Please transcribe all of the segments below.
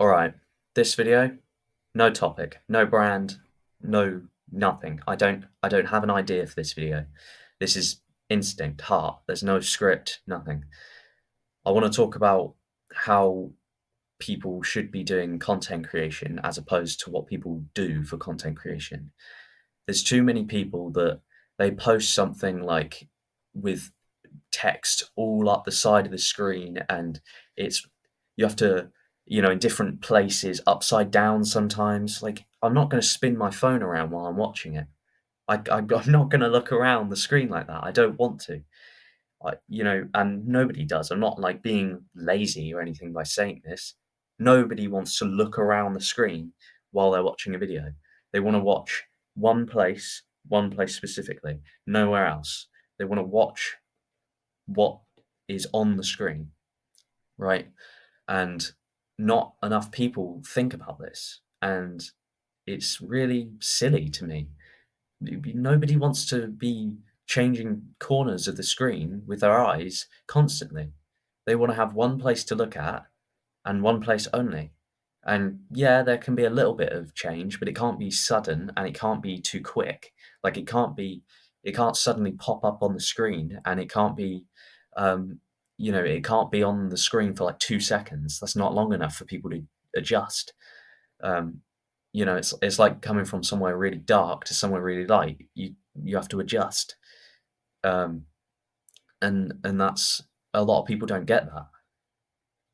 All right, this video, no topic, no brand, no nothing. I don't have an idea for this video. This is instinct, heart. There's no script, nothing. I want to talk about how people should be doing content creation as opposed to what people do for content creation. There's too many people that they post something like with text all up the side of the screen, and it's you have to, in different places, upside down sometimes. Like, I'm not going to spin my phone around while I'm watching it. I'm not going to look around the screen like that. I don't want to. And nobody does. I'm not like being lazy or anything by saying this. Nobody wants to look around the screen while they're watching a video. They want to watch one place specifically, nowhere else. They want to watch what is on the screen, right? And not enough people think about this. And it's really silly to me. Nobody wants to be changing corners of the screen with their eyes constantly. They want to have one place to look at and one place only. And yeah, there can be a little bit of change, but it can't be sudden and it can't be too quick. Like, it can't suddenly pop up on the screen, and it can't be, um, it can't be on the screen for like 2 seconds. That's not long enough for people to adjust. Um, it's like coming from somewhere really dark to somewhere really light. You have to adjust. Um, and that's a lot of people don't get that.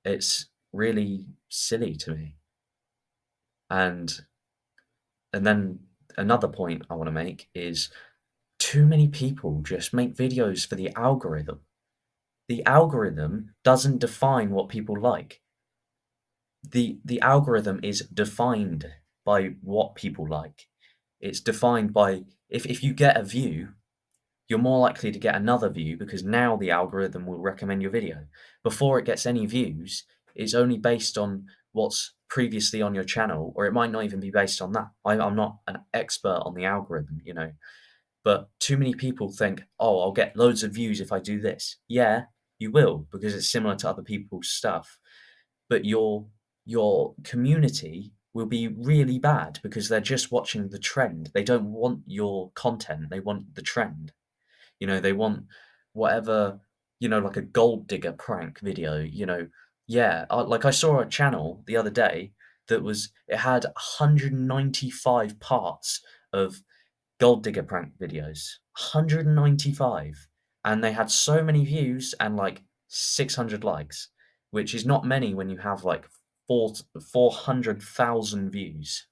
It's really silly to me. And and then another point I want to make is too many people just make videos for the algorithm. The algorithm doesn't define what people like. The algorithm is defined by what people like. It's defined by, if you get a view, you're more likely to get another view because now the algorithm will recommend your video. Before it gets any views, it's only based on what's previously on your channel, or it might not even be based on that. I'm not an expert on the algorithm, but too many people think, oh, I'll get loads of views if I do this. Yeah, you will, because it's similar to other people's stuff. But your community will be really bad because they're just watching the trend. They don't want your content. They want the trend. They want whatever, like a gold digger prank video. Yeah, like I saw a channel the other day it had 195 parts of gold digger prank videos. 195. And they had so many views and like 600 likes, which is not many when you have like 400,000 views.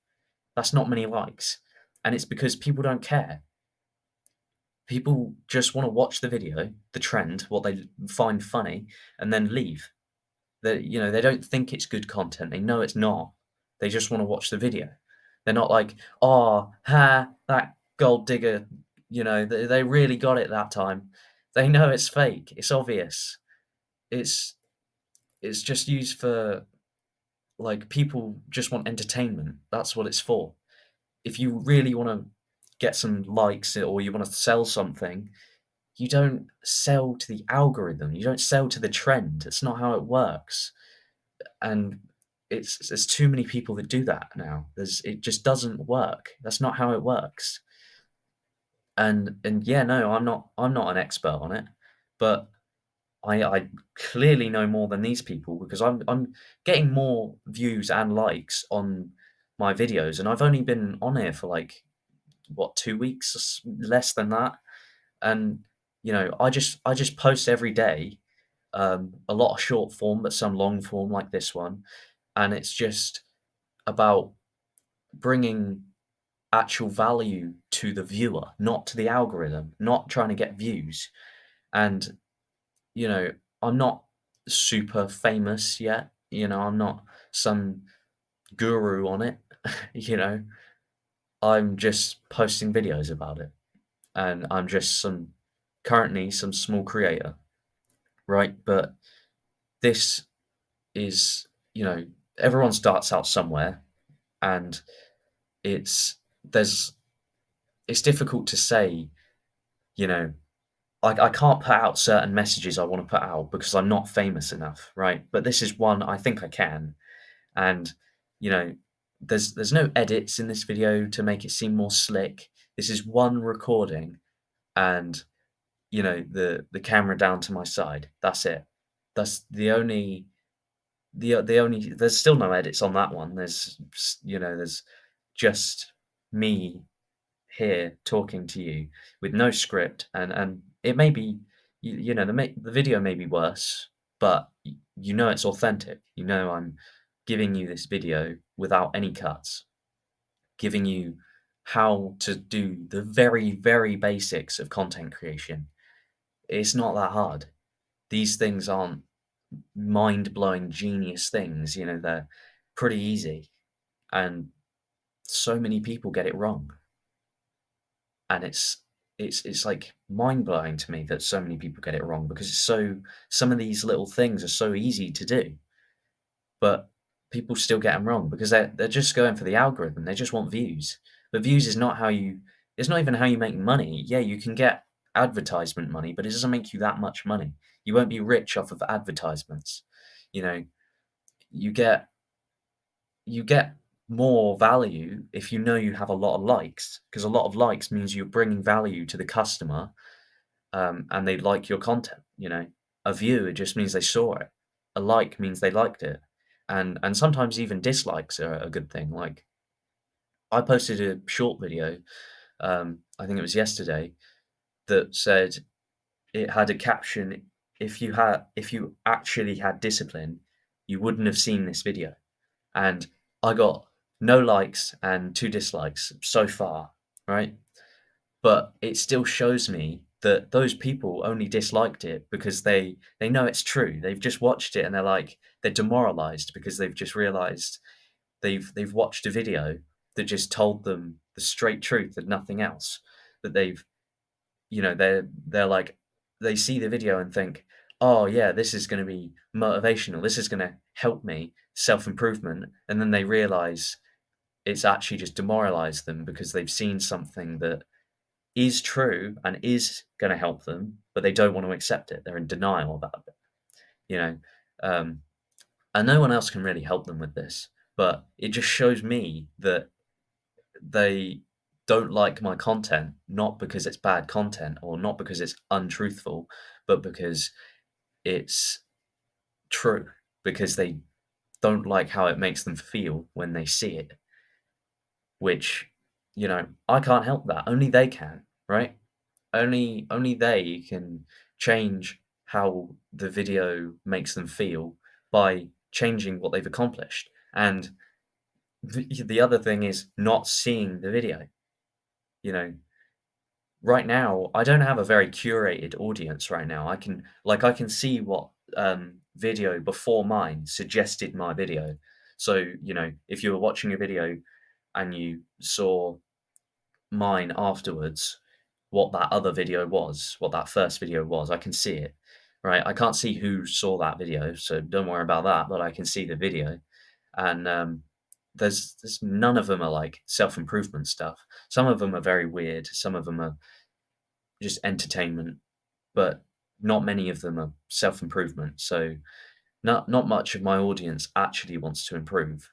That's not many likes. And it's because people don't care. People just want to watch the video, the trend, what they find funny, and then leave. They don't think it's good content. They know it's not. They just want to watch the video. They're not like, oh, that gold digger, they really got it that time. They know it's fake. It's obvious. It's it's just used for, like, people just want entertainment. That's what it's for. If you really want to get some likes or you want to sell something, you don't sell to the algorithm. You don't sell to the trend. That's not how it works. And there's too many people that do that now. It just doesn't work. That's not how it works. And yeah, no, I'm not an expert on it, but I clearly know more than these people because I'm getting more views and likes on my videos, and I've only been on here for like, what, 2 weeks, less than that. And I just post every day, a lot of short form, but some long form like this one, and it's just about bringing actual value to the viewer, not to the algorithm, not trying to get views. And you know, I'm not super famous yet. I'm not some guru on it. you know, I'm just posting videos about it, and I'm just currently some small creator, right? But this is, everyone starts out somewhere, and it's there's it's difficult to say, you know, I can't put out certain messages I want to put out because I'm not famous enough, right? But this is one I think I can, And, you know, there's no edits in this video to make it seem more slick. This is one recording and, the camera down to my side. That's it. That's the only there's still no edits on that one. There's just me here talking to you with no script, and it may be, the video may be worse, but it's authentic. I'm giving you this video without any cuts, giving you how to do the very, very basics of content creation. It's not that hard. These things aren't mind-blowing genius things, they're pretty easy, and so many people get it wrong. And it's like mind-blowing to me that so many people get it wrong because some of these little things are so easy to do, but people still get them wrong because they're just going for the algorithm. They just want views. But views is not it's not even how you make money. Yeah, you can get advertisement money, but it doesn't make you that much money. You won't be rich off of advertisements. You know, you get you get more value if you have a lot of likes, because a lot of likes means you're bringing value to the customer, and they like your content. A view, it just means they saw it. A like means they liked it, and sometimes even dislikes are a good thing. Like, I posted a short video, I think it was yesterday, that said, it had a caption: if you actually had discipline, you wouldn't have seen this video. And I got no likes and 2 dislikes so far, right? But it still shows me that those people only disliked it because they know it's true. They've just watched it and they're demoralized because they've just realized they've watched a video that just told them the straight truth and nothing else. That they're like, they see the video and think, "Oh, yeah, this is gonna be motivational. This is gonna help me, self-improvement," and then they realize it's actually just demoralized them because they've seen something that is true and is gonna help them, but they don't want to accept it. They're in denial about it, you know? Um, and no one else can really help them with this, but it just shows me that they don't like my content, not because it's bad content or not because it's untruthful, but because it's true, because they don't like how it makes them feel when they see it, which, I can't help that. Only they can, right? Only they can change how the video makes them feel by changing what they've accomplished. And the other thing is not seeing the video. You know, right now, I don't have a very curated audience right now. I can see what, video before mine suggested my video. So, if you were watching a video and you saw mine afterwards, what that other video was, what that first video was, I can see it, right? I can't see who saw that video, so don't worry about that, but I can see the video. And, there's none of them are like self-improvement stuff. Some of them are very weird, some of them are just entertainment, but not many of them are self-improvement. So not much of my audience actually wants to improve.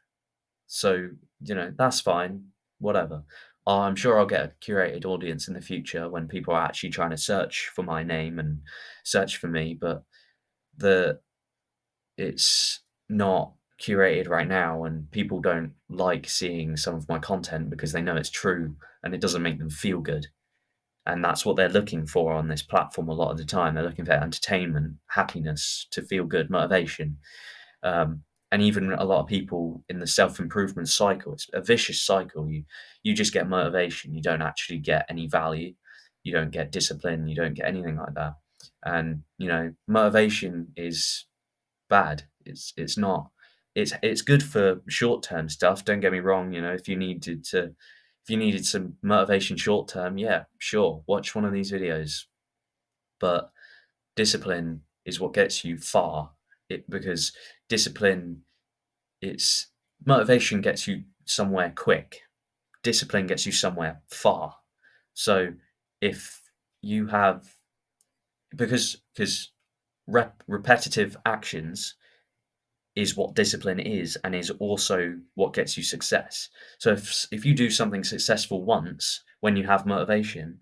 So, that's fine, whatever. I'm sure I'll get a curated audience in the future when people are actually trying to search for my name and search for me, but the it's not curated right now, and people don't like seeing some of my content because they know it's true and it doesn't make them feel good. And that's what they're looking for on this platform a lot of the time. They're looking for entertainment, happiness, to feel good, motivation. And even a lot of people in the self-improvement cycle, it's a vicious cycle. You just get motivation. You don't actually get any value. You don't get discipline. You don't get anything like that. And motivation is bad. It's not. It's good for short-term stuff. Don't get me wrong. If you needed some motivation short term, yeah, sure, watch one of these videos. But discipline is what gets you far. Because discipline, it's motivation gets you somewhere quick. Discipline gets you somewhere far. So if you have because repetitive actions is what discipline is and is also what gets you success. So if you do something successful once when you have motivation,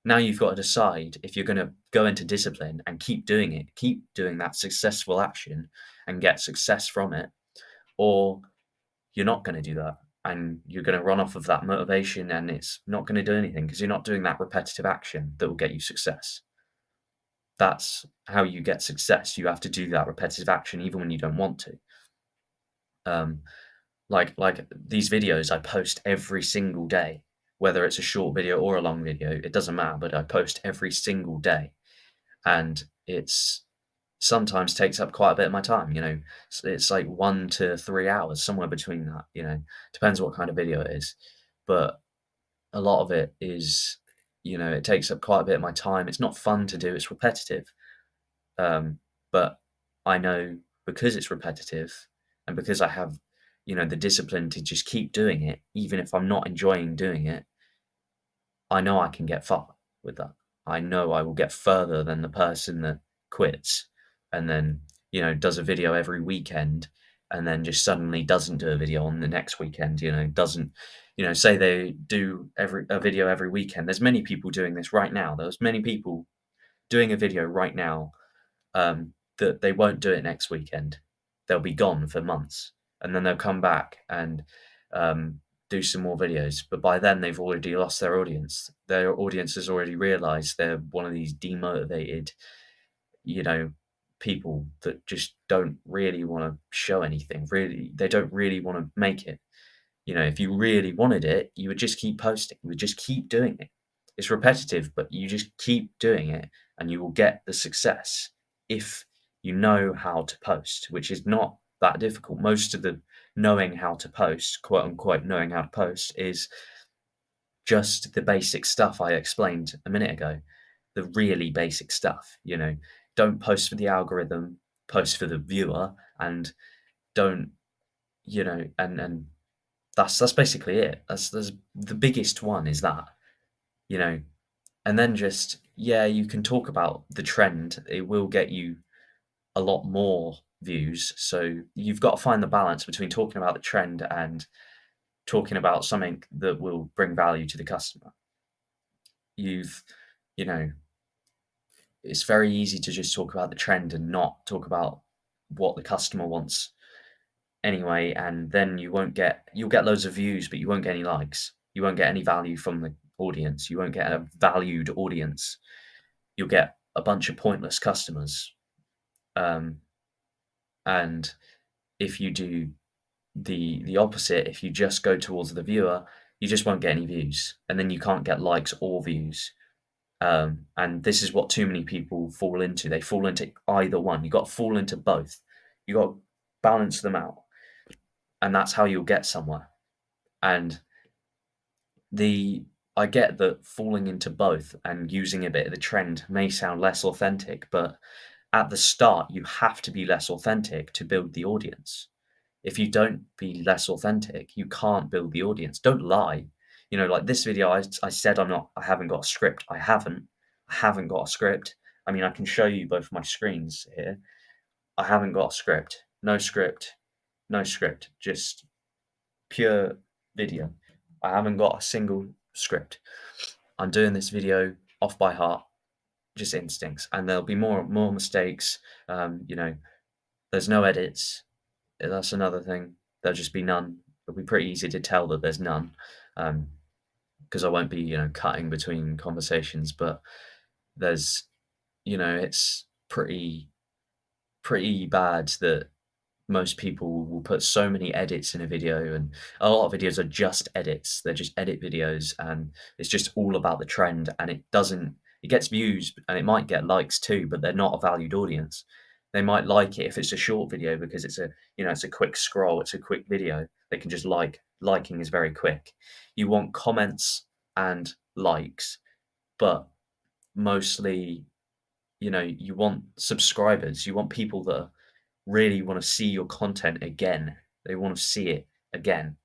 now you've got to decide if you're going to go into discipline and keep doing it, keep doing that successful action and get success from it, or you're not going to do that and you're going to run off of that motivation and it's not going to do anything because you're not doing that repetitive action that will get you success. That's how you get success. You have to do that repetitive action even when you don't want to. Um, like these videos I post every single day, whether it's a short video or a long video, it doesn't matter, but I post every single day, and it's sometimes takes up quite a bit of my time, it's like 1 to 3 hours, somewhere between that, depends what kind of video it is, but a lot of it is, it takes up quite a bit of my time. It's not fun to do, it's repetitive. But I know because it's repetitive and because I have, the discipline to just keep doing it, even if I'm not enjoying doing it, I know I can get far with that. I know I will get further than the person that quits and then, does a video every weekend and then just suddenly doesn't do a video on the next weekend, doesn't, say they do a video every weekend. There's many people doing this right now. There's many people doing a video right now that they won't do it next weekend. They'll be gone for months, and then they'll come back and do some more videos. But by then, they've already lost their audience. Their audience has already realised they're one of these demotivated, you know, people that just don't really want to show anything. Really, they don't really want to make it. If you really wanted it, you would just keep posting. You would just keep doing it. It's repetitive, but you just keep doing it and you will get the success if you know how to post, which is not that difficult. Most of the knowing how to post, quote unquote, knowing how to post is just the basic stuff I explained a minute ago. The really basic stuff, don't post for the algorithm, post for the viewer, and don't, and that's basically it. That's the biggest one is that, you know, and then just yeah, you can talk about the trend. It will get you a lot more views. So you've got to find the balance between talking about the trend and talking about something that will bring value to the customer. You've, you know, it's very easy to just talk about the trend and not talk about what the customer wants anyway, and then you'll get loads of views, but you won't get any likes. You won't get any value from the audience. You won't get a valued audience. You'll get a bunch of pointless customers. Um, and if you do the opposite, if you just go towards the viewer, you just won't get any views, and then you can't get likes or views. And this is what too many people fall into. They fall into either one. You got to fall into both. You got to balance them out, and that's how you'll get somewhere. And I get that falling into both and using a bit of the trend may sound less authentic, but at the start you have to be less authentic to build the audience. If you don't be less authentic, you can't build the audience. Don't lie. Like this video, I said I haven't got a script. I haven't got a script. I mean, I can show you both my screens here. I haven't got a script. No script. No script. Just pure video. I haven't got a single script. I'm doing this video off by heart, just instincts, and there'll be more mistakes. There's no edits. That's another thing. There'll just be none. It'll be pretty easy to tell that there's none, because I won't be cutting between conversations. But there's it's pretty bad that most people will put so many edits in a video, and a lot of videos are just edits. They're just edit videos, and it's just all about the trend, and it gets views and it might get likes too, but they're not a valued audience. They might like it if it's a short video because it's a quick scroll, it's a quick video. They can just liking is very quick. You want comments and likes, but mostly, you want subscribers. You want people that really want to see your content again. They want to see it again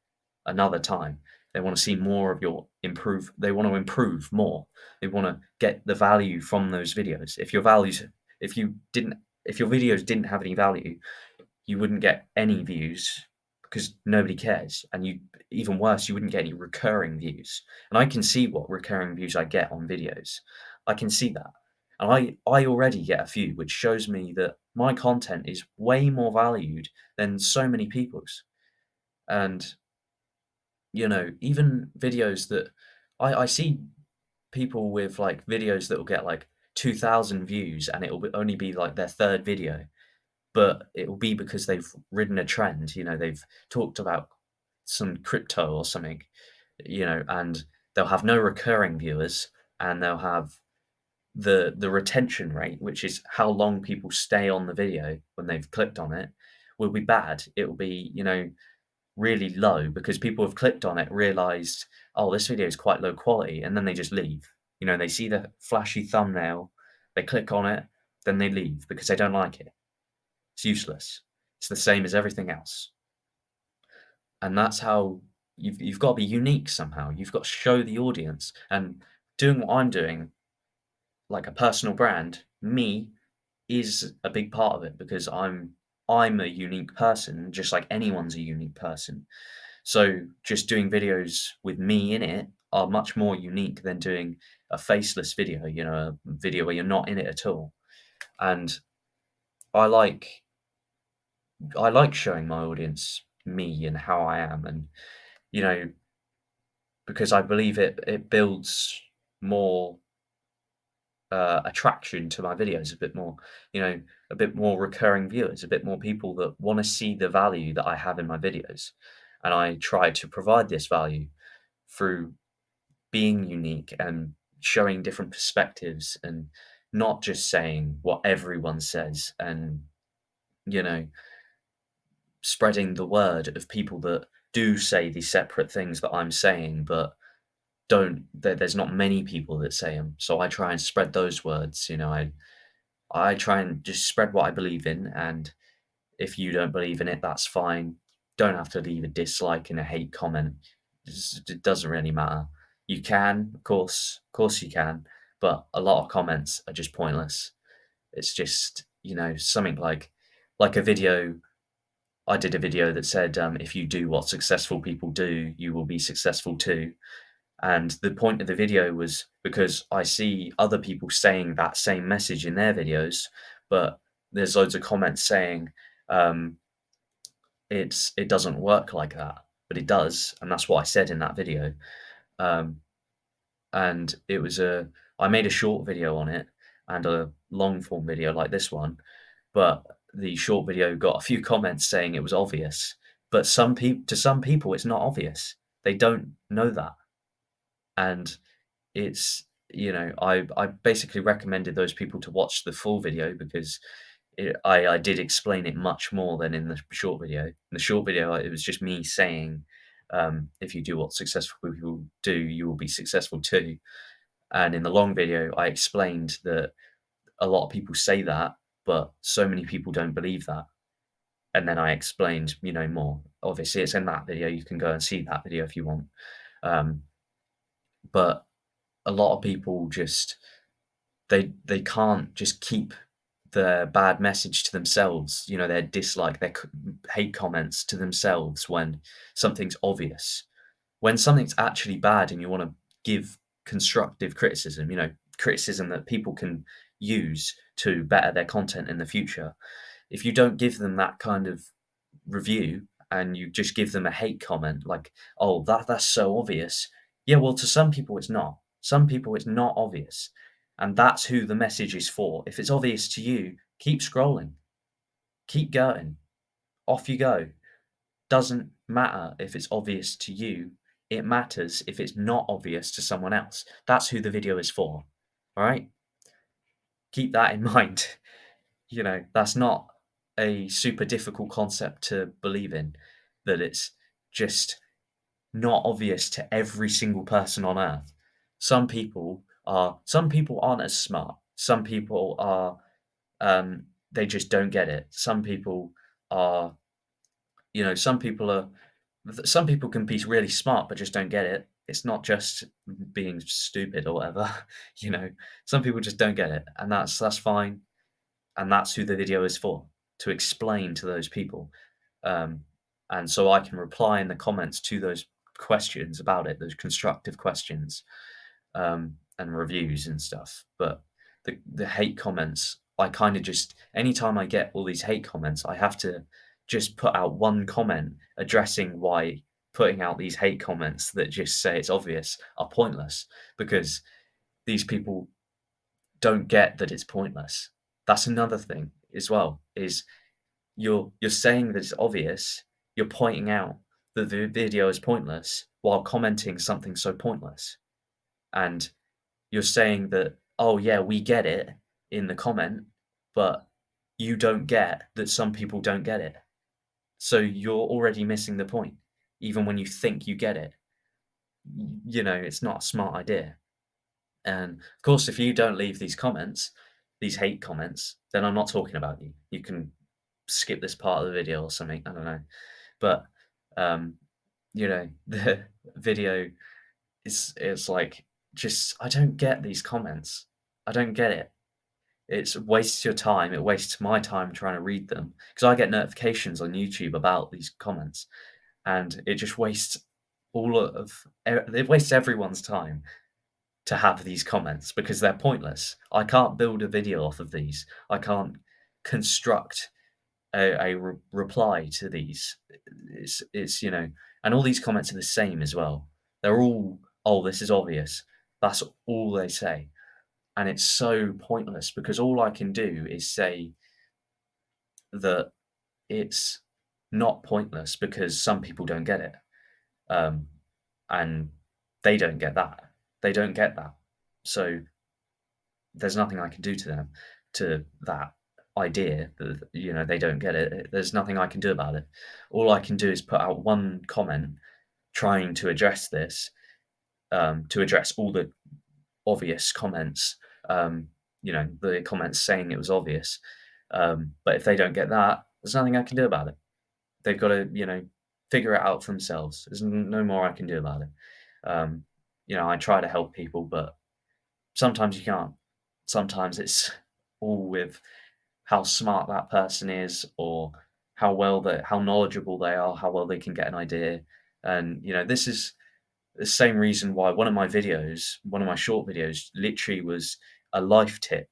another time. They want to see more of they want to improve more. They want to get the value from those videos. If your videos didn't have any value, you wouldn't get any views because nobody cares, and even worse, you wouldn't get any recurring views. And I can see what recurring views I get on videos. I can see that. And I already get a few, which shows me that my content is way more valued than so many people's. And, even videos that I see people with, like, videos that will get, like, 2,000 views, and it'll only be, like, their 3rd video, but it will be because they've ridden a trend, they've talked about some crypto or something, and they'll have no recurring viewers, and they'll have the retention rate, which is how long people stay on the video when they've clicked on it, will be bad. It will be, really low because people have clicked on it, realized, "Oh, this video is quite low quality," and then they just leave. They see the flashy thumbnail, they click on it, then they leave because they don't like it. It's useless. It's the same as everything else. And that's how you've got to be unique somehow. You've got to show the audience. And doing what I'm doing, like a personal brand, me is a big part of it because I'm a unique person, just like anyone's a unique person. So just doing videos with me in it are much more unique than doing a faceless video, a video where you're not in it at all. And I like I like showing my audience me and how I am, and you know because I believe it builds more attraction to my videos, a bit more recurring viewers, a bit more people that want to see the value that I have in my videos, and I try to provide this value through being unique and showing different perspectives and not just saying what everyone says, and you know spreading the word of people that do say these separate things that I'm saying, but there's not many people that say them. So I try and spread those words. I try and just spread what I believe in, and if you don't believe in it, that's fine. Don't have to leave a dislike and a hate comment. It doesn't really matter. You can, of course you can, but a lot of comments are just pointless. It's just, something like a video. I did a video that said, if you do what successful people do, you will be successful too. And the point of the video was because I see other people saying that same message in their videos, but there's loads of comments saying, um, it doesn't work like that, but it does, and that's what I said in that video. Um, and I made a short video on it and a long form video like this one, but the short video got a few comments saying it was obvious. But to some people, it's not obvious. They don't know that, and it's I basically recommended those people to watch the full video because I did explain it much more than in the short video. In the short video, it was just me saying, if you do what successful people do, you will be successful too. And in the long video, I explained that a lot of people say that, but so many people don't believe that. And then I explained, more. Obviously, it's in that video. You can go and see that video if you want. Um, but a lot of people just they can't just keep their bad message to themselves, their dislike, their hate comments to themselves when something's obvious. When something's actually bad and you want to give constructive criticism, criticism that people can use to better their content in the future, if you don't give them that kind of review and you just give them a hate comment like, "Oh, that's so obvious." Yeah, well, to some people it's not. Some people it's not obvious, and that's who the message is for. If it's obvious to you, keep scrolling, keep going, off you go. Doesn't matter if it's obvious to you, it matters if it's not obvious to someone else. That's who the video is for, alright? Keep that in mind. That's not a super difficult concept to believe in, that it's just not obvious to every single person on earth. Some people aren't as smart. Some people are, they just don't get it. Are, some people are some people can be really smart but just don't get it. It's not just being stupid or whatever, you know. Some people just don't get it, and that's fine, and that's who the video is for. to explain to those people. Um, and so I can reply in the comments to those questions about it, those constructive questions, and reviews and stuff. But the hate comments, I kind of just anytime I get all these hate comments, I have to just put out one comment addressing why putting out these hate comments that just say it's obvious are pointless, because these people don't get that it's pointless. That's another thing as well, is you're saying that it's obvious, you're pointing out that the video is pointless while commenting something so pointless. And you're saying that, "Oh, yeah, we get it," in the comment, but you don't get that some people don't get it. So you're already missing the point, even when you think you get it. It's not a smart idea. And of course, if you don't leave these comments, these hate comments, then I'm not talking about you. You can skip this part of the video or something. I don't know. But um, the video is like, just I don't get these comments. I don't get it. It wastes your time. It wastes my time trying to read them because I get notifications on YouTube about these comments, and it just wastes it wastes everyone's time to have these comments because they're pointless. I can't build a video off of these. I can't construct a reply to these. And all these comments are the same as well. They're all, "Oh, this is obvious." That's all they say. And it's so pointless because all I can do is say that it's not pointless because some people don't get it. Um, and they don't get that. They don't get that. So there's nothing I can do to them, to that idea that, they don't get it. There's nothing I can do about it. All I can do is put out one comment trying to address this, to address all the obvious comments, the comments saying it was obvious. But if they don't get that, there's nothing I can do about it. They've got to, figure it out for themselves. There's no more I can do about it. I try to help people, but sometimes you can't. Sometimes it's all with how smart that person is, or how knowledgeable they are, how well they can get an idea. And this is the same reason why one of my short videos, literally was a life tip,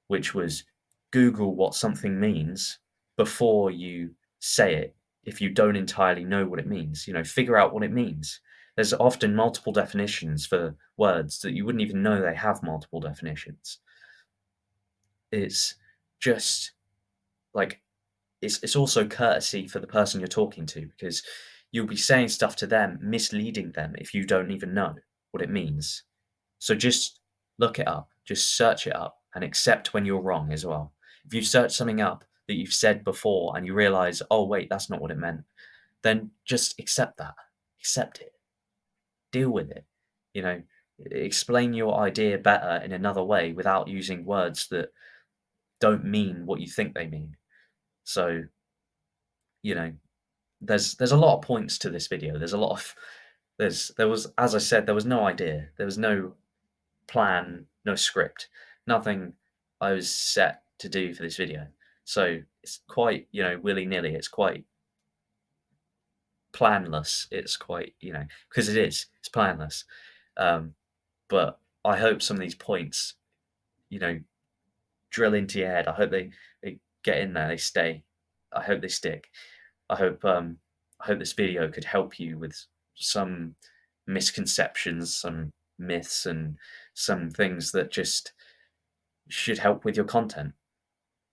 which was Google what something means before you say it. If you don't entirely know what it means, figure out what it means. There's often multiple definitions for words that you wouldn't even know they have multiple definitions. It's just like it's also courtesy for the person you're talking to, because you'll be saying stuff to them, misleading them if you don't even know what it means. So just look it up, just search it up, and accept when you're wrong as well. If you search something up that you've said before and you realize, "Oh, wait, that's not what it meant," then just accept that. Accept it. Deal with it. You know, explain your idea better in another way without using words that don't mean what you think they mean. So, you know, there's a lot of points to this video. There's a lot of there was, as I said, there was no idea. There was no plan, no script, nothing I was set to do for this video. So it's quite, willy-nilly. It's quite planless. It's quite, because it's planless. But I hope some of these points, you know, drill into your head. I hope they get in there, they stay. I hope they stick. I hope this video could help you with some misconceptions, some myths, and some things that just should help with your content.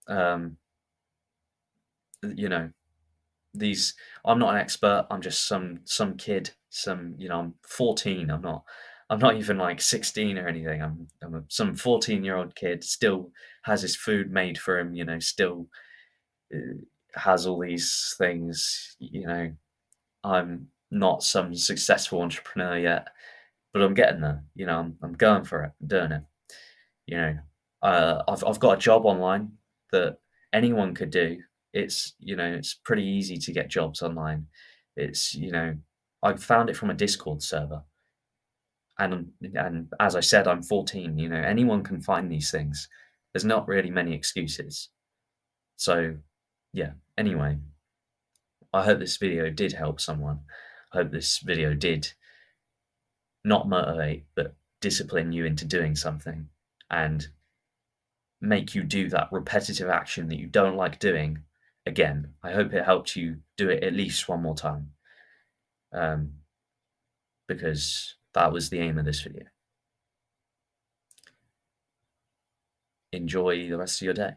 Um, you know, these I'm not an expert. I'm just some kid. I'm 14. I'm not even like 16 or anything. Some 14-year-old kid, still has his food made for him. Still uh, has all these things. I'm not some successful entrepreneur yet, but I'm getting there. I'm going for it. I'm doing it. You know, I've got a job online that anyone could do. It's pretty easy to get jobs online. I found it from a Discord server, and as I said, I'm 14. Anyone can find these things. There's not really many excuses. So, yeah, anyway, I hope this video did help someone. I hope this video did not motivate, but discipline you into doing something and make you do that repetitive action that you don't like doing again. I hope it helped you do it at least one more time, because that was the aim of this video. Enjoy the rest of your day.